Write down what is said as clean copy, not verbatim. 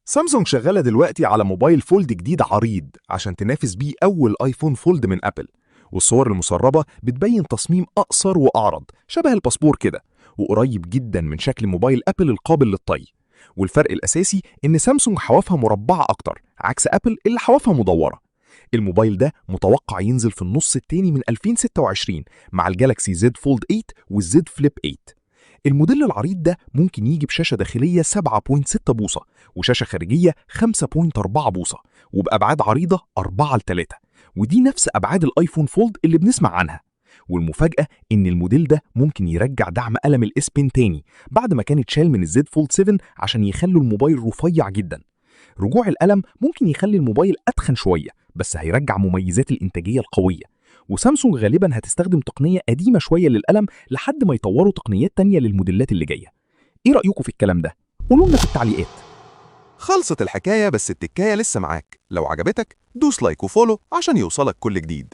سامسونج شغالة دلوقتي على موبايل فولد جديد عريض عشان تنافس بيه أول آيفون فولد من أبل. والصور المسربة بتبين تصميم أقصر وأعرض شبه الباسبور كده، وقريب جدا من شكل موبايل أبل القابل للطي. والفرق الأساسي إن سامسونج حوافها مربعة أكتر عكس أبل اللي حوافها مدورة. الموبايل ده متوقع ينزل في النص التاني من 2026 مع الجالاكسي زد فولد 8 والزد فليب 8. الموديل العريض ده ممكن يجي بشاشة داخلية 7.6 بوصة وشاشة خارجية 5.4 بوصة وبأبعاد عريضة 4:3، ودي نفس أبعاد الآيفون فولد اللي بنسمع عنها. والمفاجأة إن الموديل ده ممكن يرجع دعم قلم الإس بين تاني بعد ما كان اتشال من الزد فولد 7 عشان يخلوا الموبايل رفيع جدا. رجوع القلم ممكن يخلي الموبايل أتخن شوية، بس هيرجع مميزات الإنتاجية القوية. وسامسونج غالبا هتستخدم تقنية قديمة شوية للقلم لحد ما يطوروا تقنيات تانية للموديلات اللي جاية. ايه رأيكم في الكلام ده؟ قولوا لنا في التعليقات. خلصت الحكاية بس التكاية لسه معاك. لو عجبتك دوس لايك وفولو عشان يوصلك كل جديد.